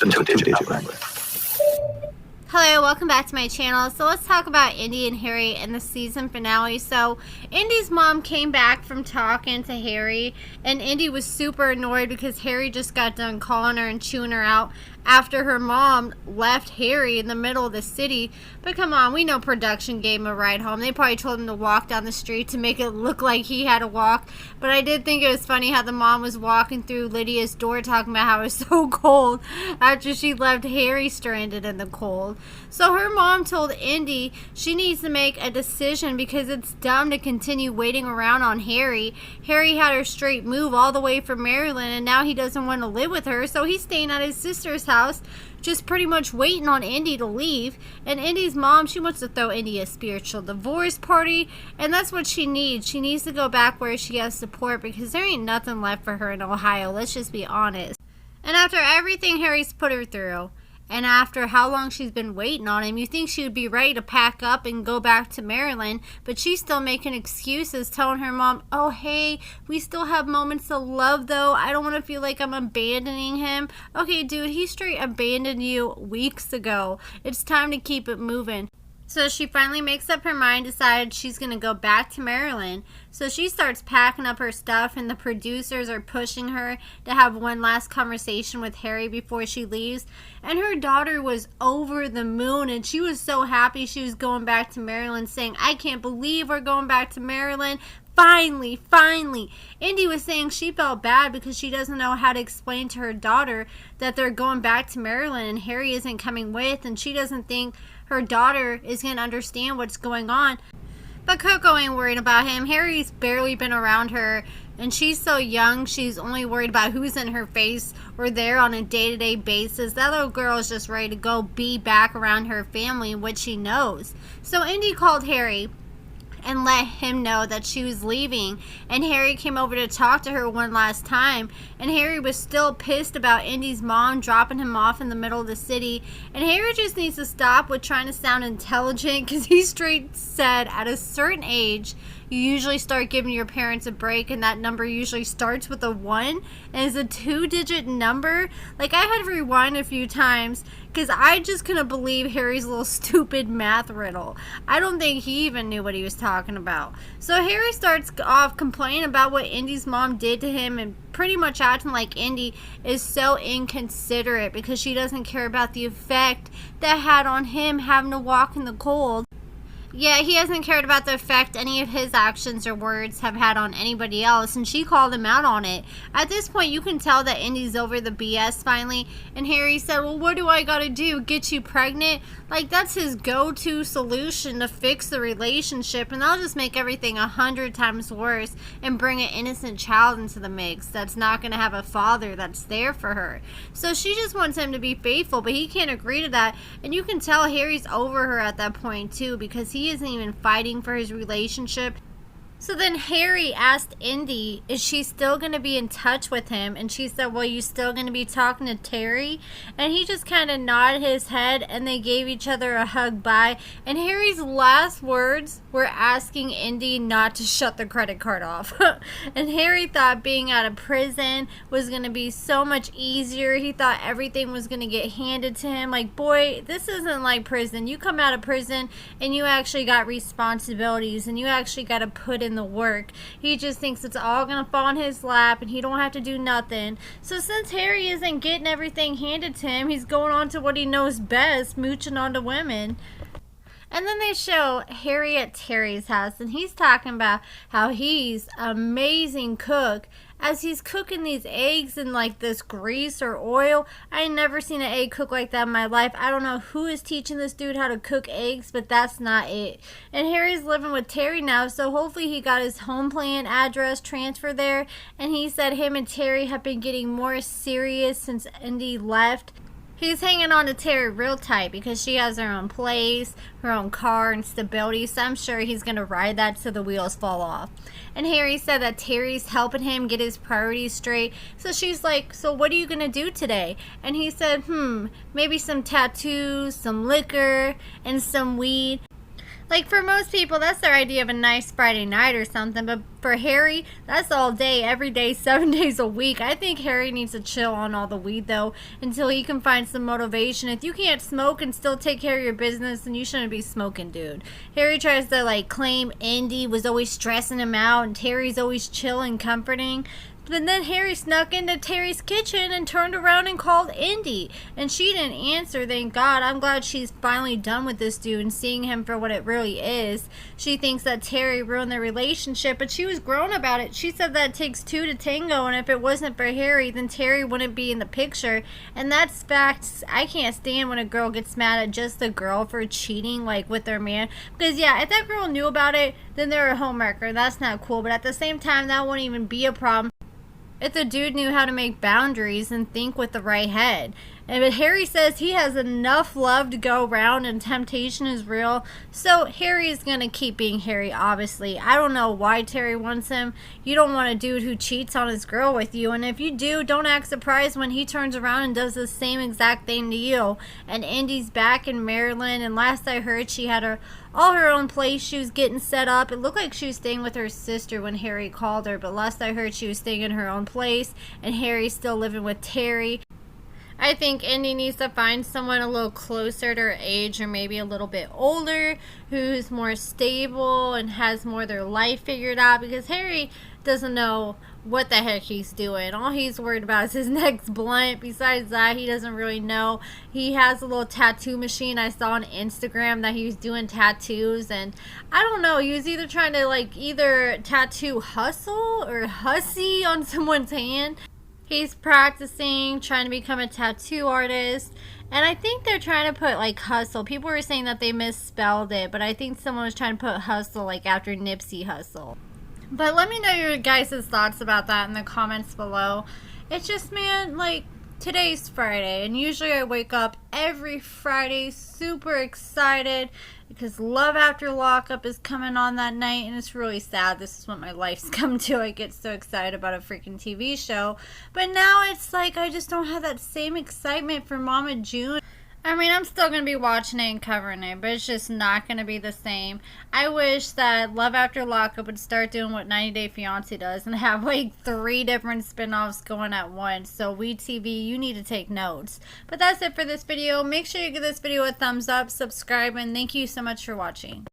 a two-digit number. Hello, welcome back to my channel. So let's talk about Indy and Harry in the season finale. So Indy's mom came back from talking to Harry, and Indy was super annoyed because Harry just got done calling her and chewing her out after her mom left Harry in the middle of the city. But come on, we know production gave him a ride home. They probably told him to walk down the street to make it look like he had to walk. But I did think it was funny how the mom was walking through Lydia's door talking about how it was so cold after she left Harry stranded in the cold. So her mom told Indy she needs to make a decision because it's dumb to continue waiting around on Harry. Harry had her straight move all the way from Maryland, and now he doesn't want to live with her, so he's staying at his sister's house, just pretty much waiting on Indy to leave. And Indy's mom, she wants to throw Indy a spiritual divorce party, and that's what she needs. She needs to go back where she has support because there ain't nothing left for her in Ohio, let's just be honest. And after everything Harry's put her through, and after how long she's been waiting on him, you think she would be ready to pack up and go back to Maryland, but she's still making excuses, telling her mom, oh, hey, we still have moments of love, though. I don't want to feel like I'm abandoning him. Okay, dude, he straight abandoned you weeks ago. It's time to keep it moving. So she finally makes up her mind, decides she's going to go back to Maryland. So she starts packing up her stuff, and the producers are pushing her to have one last conversation with Harry before she leaves. And her daughter was over the moon, and she was so happy she was going back to Maryland, saying, I can't believe we're going back to Maryland. Finally, finally. Indy was saying she felt bad because she doesn't know how to explain to her daughter that they're going back to Maryland and Harry isn't coming with, and she doesn't think her daughter is going to understand what's going on. But Coco ain't worried about him. Harry's barely been around her, and she's so young, she's only worried about who's in her face or there on a day-to-day basis. That little girl is just ready to go be back around her family and what she knows. So Indy called Harry and let him know that she was leaving, and Harry came over to talk to her one last time, and Harry was still pissed about Indy's mom dropping him off in the middle of the city. And Harry just needs to stop with trying to sound intelligent, because he straight said at a certain age you usually start giving your parents a break, and that number usually starts with a 1 and is a 2-digit number. Like, I had to rewind a few times because I just couldn't believe Harry's little stupid math riddle. I don't think he even knew what he was talking about. So Harry starts off complaining about what Indy's mom did to him, and pretty much acting like Indy is so inconsiderate because she doesn't care about the effect that had on him having to walk in the cold. Yeah, he hasn't cared about the effect any of his actions or words have had on anybody else, and she called him out on it. At this point, you can tell that Indy's over the BS finally, and Harry said, well, what do I gotta do, get you pregnant? Like, that's his go-to solution to fix the relationship, and that'll just make everything 100 times worse and bring an innocent child into the mix that's not gonna have a father that's there for her. So she just wants him to be faithful, but he can't agree to that, and you can tell Harry's over her at that point too, because he isn't even fighting for his relationship. So then Harry asked Indy, is she still going to be in touch with him? And she said, well, you still going to be talking to Terry? And he just kind of nodded his head, and they gave each other a hug bye. And Harry's last words were asking Indy not to shut the credit card off. And Harry thought being out of prison was going to be so much easier. He thought everything was going to get handed to him. Like, boy, this isn't like prison. You come out of prison and you actually got responsibilities, and you actually got to put in the work. He just thinks it's all gonna fall in his lap and he don't have to do nothing. So since Harry isn't getting everything handed to him, he's going on to what he knows best, mooching onto women. And then they show Harry at Terry's house, and he's talking about how he's an amazing cook as he's cooking these eggs in like this grease or oil. I ain't never seen an egg cook like that in my life. I don't know who is teaching this dude how to cook eggs, but that's not it. And Harry's living with Terry now, so hopefully he got his home plan address transferred there. And he said him and Terry have been getting more serious since Indy left. He's hanging on to Terry real tight because she has her own place, her own car, and stability, so I'm sure he's going to ride that till the wheels fall off. And Harry said that Terry's helping him get his priorities straight, so she's like, so what are you going to do today? And he said, maybe some tattoos, some liquor, and some weed. Like, for most people, that's their idea of a nice Friday night or something. But for Harry, that's all day, every day, 7 days a week. I think Harry needs to chill on all the weed, though, until he can find some motivation. If you can't smoke and still take care of your business, then you shouldn't be smoking, dude. Harry tries to, like, claim Indy was always stressing him out and Terry's always chill and comforting. But then Harry snuck into Terry's kitchen and turned around and called Indy. And she didn't answer, thank God. I'm glad she's finally done with this dude and seeing him for what it really is. She thinks that Terry ruined their relationship, but she was grown about it. She said that it takes two to tango, and if it wasn't for Harry, then Terry wouldn't be in the picture. And that's facts. I can't stand when a girl gets mad at just a girl for cheating, like, with their man. Because, yeah, if that girl knew about it, then they're a homewrecker. That's not cool. But at the same time, that wouldn't even be a problem if the dude knew how to make boundaries and think with the right head. And Harry says he has enough love to go around and temptation is real. So Harry is going to keep being Harry, obviously. I don't know why Terry wants him. You don't want a dude who cheats on his girl with you. And if you do, don't act surprised when he turns around and does the same exact thing to you. And Indy's back in Maryland. And last I heard, she had all her own place. She was getting set up. It looked like she was staying with her sister when Harry called her. But last I heard, she was staying in her own place. And Harry's still living with Terry. I think Indy needs to find someone a little closer to her age or maybe a little bit older who's more stable and has more of their life figured out, because Harry doesn't know what the heck he's doing. All he's worried about is his next blunt. Besides that, he doesn't really know. He has a little tattoo machine. I saw on Instagram that he was doing tattoos, and I don't know, he was either trying to like either tattoo hustle or hussy on someone's hand. He's practicing, trying to become a tattoo artist. And I think they're trying to put like hustle. People were saying that they misspelled it, but I think someone was trying to put hustle like after Nipsey Hussle. But let me know your guys' thoughts about that in the comments below. It's just, man, like, today's Friday, and usually I wake up every Friday super excited because Love After Lockup is coming on that night, and it's really sad. This is what my life's come to. I get so excited about a freaking TV show. But now it's like I just don't have that same excitement for Mama June. I mean, I'm still going to be watching it and covering it, but it's just not going to be the same. I wish that Love After Lockup would start doing what 90 Day Fiancé does and have like 3 different spin-offs going at once. So WeTV, you need to take notes. But that's it for this video. Make sure you give this video a thumbs up, subscribe, and thank you so much for watching.